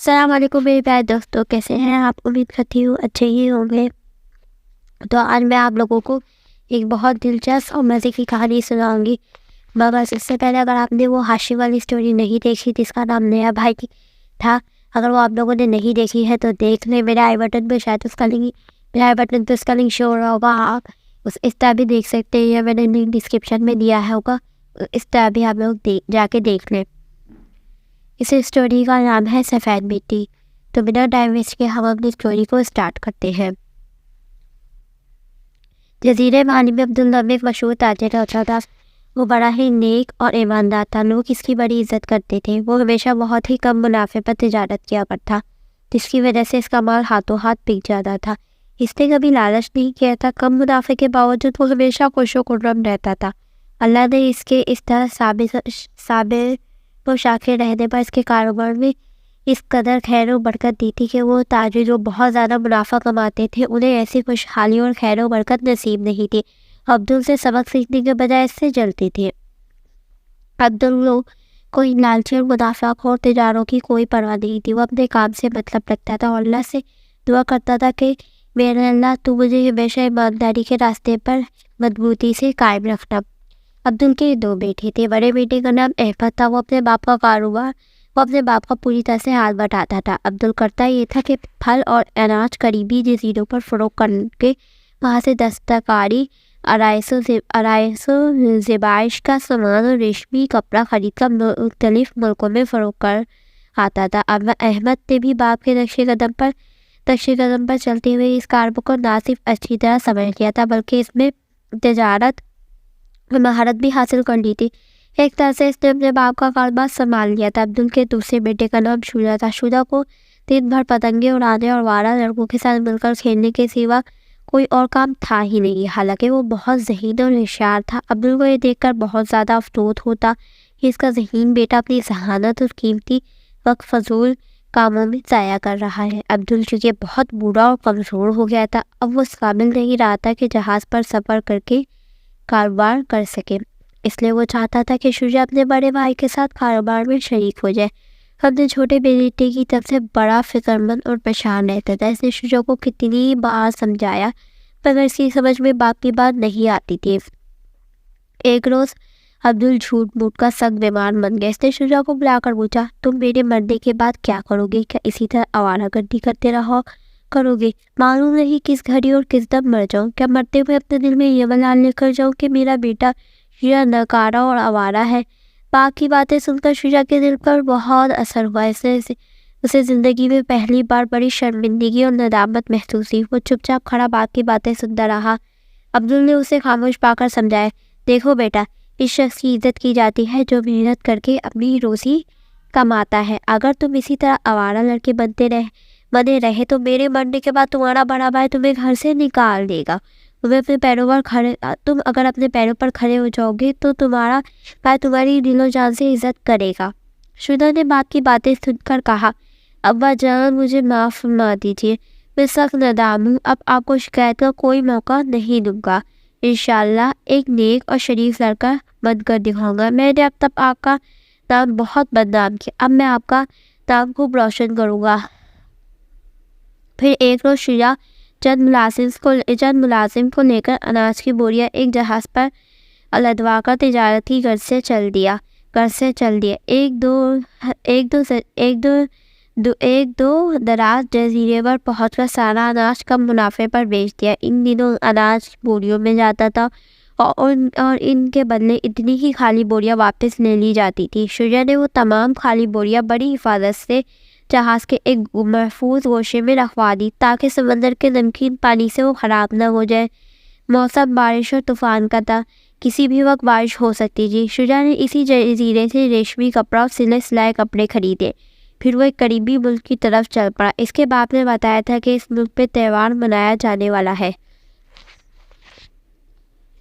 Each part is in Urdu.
السلام علیکم میرے پیارے دوستوں، کیسے ہیں آپ؟ امید کرتی ہوں اچھے ہی ہوں گے۔ تو آج میں آپ لوگوں کو ایک بہت دلچسپ اور مزے کی کہانی سناؤں گی، مگر اس سے پہلے اگر آپ نے وہ حاشی والی اسٹوری نہیں دیکھی جس کا نام نیا بھائی تھا، اگر وہ آپ لوگوں نے نہیں دیکھی ہے تو دیکھ لیں۔ میرے آئی بٹن پہ شاید اس کا لنک شو ہو رہا ہوگا، آپ اس طرح بھی دیکھ سکتے ہیں، یا میں نے لنک ڈسکرپشن میں دیا ہے ہوگا، اس طرح بھی آپ لوگ جا کے دیکھ لیں۔ اس اسٹوری کا نام ہے سفید مٹی۔ تو بنا ٹائم ویسٹ کے ہم اپنی اسٹوری کو اسٹارٹ کرتے ہیں۔ جزیرے مانی میں عبداللہ ایک مشہور تاجر ہوتا تھا۔ وہ بڑا ہی نیک اور ایماندار تھا، لوگ اس کی بڑی عزت کرتے تھے۔ وہ ہمیشہ بہت ہی کم منافع پر تجارت کیا کرتا، جس کی وجہ سے اس کا مال ہاتھوں ہاتھ بک جاتا تھا۔ اس نے کبھی لالچ نہیں کیا تھا، کم منافع کے باوجود وہ ہمیشہ خوش و خرم رہتا تھا۔ اللہ نے اس کے اس طرح صابر و شاکر رہنے پر اس کے کاروبار میں اس قدر خیر و برکت دی تھی کہ وہ تاجر جو بہت زیادہ منافع کماتے تھے انہیں ایسی خوشحالی اور خیر و برکت نصیب نہیں تھی۔ عبدل سے سبق سیکھنے کے بجائے اس سے جلتی تھی۔ عبدل کوئی لالچی اور منافع خور تجاروں کی کوئی پرواہ نہیں تھی۔ وہ اپنے کام سے مطلب رکھتا تھا اور اللہ سے دعا کرتا تھا کہ میرے اللہ تو مجھے ہمیشہ ایمانداری کے راستے پر مضبوطی سے قائم رکھنا۔ عبدل کے دو بیٹے تھے۔ بڑے بیٹے کا نام احمد تھا۔ وہ اپنے باپ کا پوری طرح سے ہاتھ بٹاتا تھا۔ عبدل کرتا یہ تھا کہ پھل اور اناج قریبی جزیروں پر فروخت کر کے وہاں سے دستکاری، آرائش و زیبائش کا سامان اور ریشمی کپڑا خرید کر مختلف ملکوں میں فروخت کر آتا تھا۔ احمد نے بھی باپ کے نقش قدم پر چلتے ہوئے اس کاروبار کو نہ صرف اچھی طرح سمجھ لیا تھا بلکہ اس میں تجارت مہارت بھی حاصل کر لی تھی۔ ایک طرح سے اس نے اپنے باپ کا کاروبار سنبھال لیا تھا۔ عبدل کے دوسرے بیٹے کا نام شجاع تھا۔ شجاع کو دن بھر پتنگیں اڑانے اور آوارہ لڑکوں کے ساتھ مل کر کھیلنے کے سوا کوئی اور کام تھا ہی نہیں، حالانکہ وہ بہت ذہین اور ہوشیار تھا۔ عبدل کو یہ دیکھ کر بہت زیادہ افسوس ہوتا کہ اس کا ذہین بیٹا اپنی ذہانت اور قیمتی وقت فضول کاموں میں ضائع کر رہا ہے۔ عبدل چونکہ بہت بوڑھا اور کمزور ہو گیا تھا، اب وہ اس قابل نہیں رہا تھا کہ جہاز پر سفر کر کے کاروبار کر سکے، اس لیے وہ چاہتا تھا کہ شجاع اپنے بڑے بھائی کے ساتھ کاروبار میں شریک ہو جائے۔ اپنے چھوٹے بیٹے کی طرف سے بڑا فکر مند اور پریشان رہتا تھا۔ اس نے شجاع کو کتنی بار سمجھایا مگر اس کی سمجھ میں باپ کی بات نہیں آتی تھی۔ ایک روز عبدل جھوٹ موٹ کا سخت بیمار بن گیا۔ اس نے شجاع کو بلا کر پوچھا، تم میرے مرنے کے بعد کیا کرو گے؟ کیا اسی طرح آوارہ گردی کرتے رہو کرو گے؟ معلوم نہیں کس گھڑی اور کس دم مر جاؤں۔ کیا مرتے ہوئے اپنے دل میں یہ ملال لے کر جاؤں کہ میرا بیٹا شجاع ناکارہ اور آوارہ ہے؟ باپ کی باتیں سن کر شجاع کے دل پر بہت اثر ہوا۔ اسے زندگی میں پہلی بار بڑی شرمندگی اور ندامت محسوس ہوئی۔ وہ چپ چاپ کھڑا باپ کی باتیں سنتا رہا۔ عبدل نے اسے خاموش پا کر سمجھایا، دیکھو بیٹا، اس شخص کی عزت کی جاتی ہے جو محنت کر کے اپنی روزی کماتا ہے۔ اگر تم اسی طرح آوارہ لڑکے بنے رہے تو میرے مرنے کے بعد تمہارا بڑا بھائی تمہیں گھر سے نکال دے گا۔ تم اگر اپنے پیروں پر کھڑے ہو جاؤ گے تو تمہارا بھائی تمہاری دل و جان سے عزت کرے گا۔ شجاع نے باپ کی باتیں سن کر کہا، ابا جان مجھے معاف فرما دیجیے، میں سخت نادام ہوں، اب آپ کو شکایت کا کوئی موقع نہیں دوں گا۔ انشاءاللہ ایک نیک اور شریف لڑکا بن کر دکھاؤں گا۔ میں نے اب تک آپ کا نام بہت بدنام کیا، اب میں آپ کا نام خوب روشن کروں گا۔ پھر ایک روز شجاع چند ملازم کو لے کر اناج کی بوریاں ایک جہاز پر لدوا کر تجارتی گھر سے چل دیا۔ ایک دو دراز جزیرے پر پہنچ کر سارا اناج کم منافع پر بیچ دیا۔ ان دنوں اناج بوریوں میں جاتا تھا اور ان کے بدلے اتنی ہی خالی بوریاں واپس لے لی جاتی تھی۔ شجاع نے وہ تمام خالی بوریاں بڑی حفاظت سے جہاز کے ایک محفوظ گوشے میں رکھوا دی تاکہ سمندر کے نمکین پانی سے وہ خراب نہ ہو جائے۔ موسم بارش اور طوفان کا تھا، کسی بھی وقت بارش ہو سکتی تھی۔ شجاع نے اسی جزیرے سے ریشمی کپڑا اور سلے کپڑے خریدے، پھر وہ ایک قریبی ملک کی طرف چل پڑا۔ اس کے باپ نے بتایا تھا کہ اس ملک پہ تہوار منایا جانے والا ہے،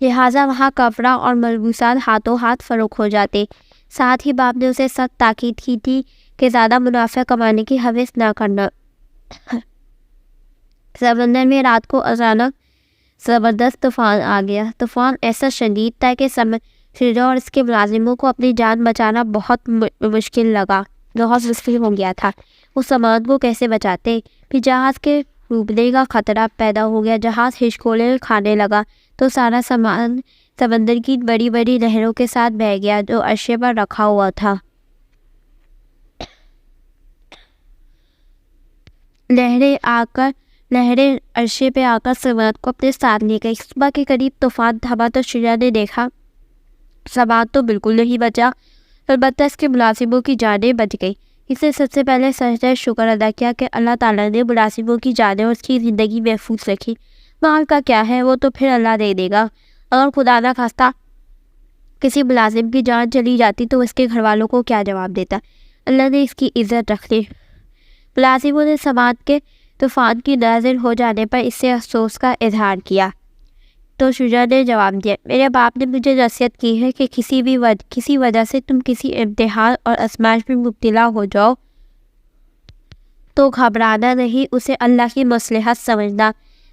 لہٰذا وہاں کپڑا اور ملبوسات ہاتھوں ہاتھ فروخت ہو جاتے۔ ساتھ ہی باپ نے اسے سخت تاکید کی تھی کہ زیادہ منافع کمانے کی ہوس نہ کرنا۔ سمندر میں رات کو اچانک زبردست طوفان آ گیا۔ طوفان ایسا شدید تھا کہ شجاع اور اس کے ملازموں کو اپنی جان بچانا بہت مشکل ہو گیا تھا۔ وہ سامان کو کیسے بچاتے. پھر جہاز کے ڈوبنے کا خطرہ پیدا ہو گیا. جہاز ہچکولے کھانے لگا تو سارا سامان سمندر کی بڑی بڑی لہروں کے ساتھ بہہ گیا جو عرصے پر رکھا ہوا تھا. لہریں عرصے پہ آ کر سامان کو اپنے ساتھ لے گئی. صبح کے قریب طوفان تھما تو شجاع نے دیکھا سامان تو بالکل نہیں بچا، البتہ اس کے ملازموں کی جانیں بچ گئی. اس نے سب سے پہلے سجدہ شکر ادا کیا کہ اللہ تعالیٰ نے ملازموں کی جانیں اور اس کی زندگی محفوظ رکھی. مال کا کیا ہے، وہ تو پھر اللہ دے دے گا. اگر خدا نہ خواستہ کسی ملازم کی جان چلی جاتی تو اس کے گھر والوں کو کیا جواب دیتا. اللہ نے اس کی عزت رکھ لی. ملازموں نے سامان کے طوفان کی ناظر ہو جانے پر اس سے افسوس کا اظہار کیا تو شجاع نے جواب دیا، میرے باپ نے مجھے نصیحت کی ہے کہ کسی وجہ سے تم کسی امتحان اور آزمائش میں مبتلا ہو جاؤ تو گھبرانا نہیں، اسے اللہ کی مصلحت سمجھنا،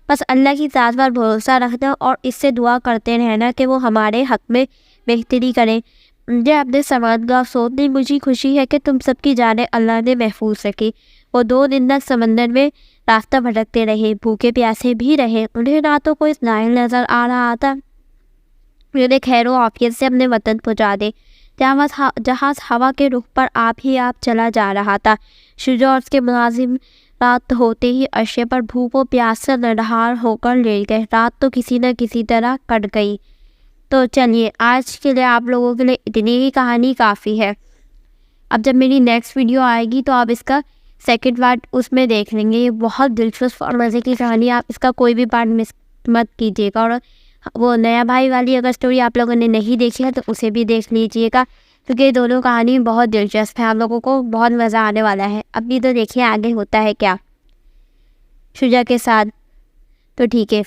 بس اللہ کی ذات پر بھروسہ رکھنا اور اس سے دعا کرتے رہنا کہ وہ ہمارے حق میں بہتری کریں. مجھے اپنے سامان کا افسوس نہیں، مجھے خوشی ہے کہ تم سب کی جانیں اللہ نے محفوظ رکھی. وہ 2 دن تک سمندر میں راستہ بھٹکتے رہے، بھوکے پیاسے بھی رہے. انہیں نہ تو کوئی نائل نظر آ رہا تھا انہیں خیر و عافیت سے اپنے وطن پہنچا دے. جہاز ہوا کے رخ پر آپ ہی آپ چلا جا رہا تھا. شجاع اور اس کے ملازم رات ہوتے ہی عرصے پر بھوک و پیاس سے نڈھال ہو کر لیٹ گئے. رات تو کسی نہ کسی طرح کٹ گئی. تو چلیے آج کے لیے آپ لوگوں کے لیے اتنی ہی کہانی کافی ہے. اب جب میری نیکسٹ ویڈیو آئے گی تو آپ اس کا سیکنڈ پارٹ اس میں دیکھ لیں گے. یہ بہت دلچسپ اور مزے کی کہانی، آپ اس کا کوئی بھی پارٹ مس مت کیجیے گا. اور وہ نیا بھائی والی اگر اسٹوری آپ لوگوں نے نہیں دیکھی ہے تو اسے بھی دیکھ لیجیے گا، کیونکہ یہ دونوں کہانی بہت دلچسپ ہیں. آپ لوگوں کو بہت مزہ آنے والا ہے. ابھی تو دیکھیے آگے ہوتا ہے کیا شجاع کے ساتھ. تو ٹھیک ہے،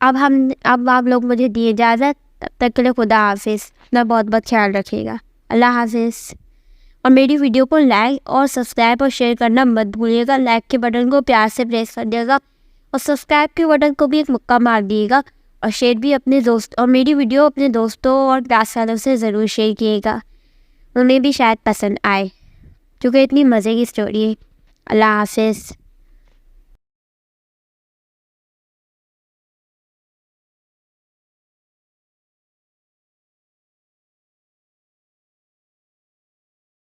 اب آپ لوگ مجھے دیے اجازت. تب تک کے لیے خدا حافظ. اپنا بہت بہت خیال رکھیے گا. اللہ حافظ. اور میری ویڈیو کو لائک اور سبسکرائب اور شیئر کرنا مت بھولیے گا. لائک کے بٹن کو پیار سے پریس کر دیے گا اور سبسکرائب کے بٹن کو بھی ایک مکہ مار دیے گا. اور شیئر بھی اپنے دوست اور میری ویڈیو اپنے دوستوں اور کلاس والوں سے ضرور شیئر کیے گا. انہیں بھی شاید پسند آئے کیونکہ اتنی مزے کی اسٹوری ہے. اللہ حافظ.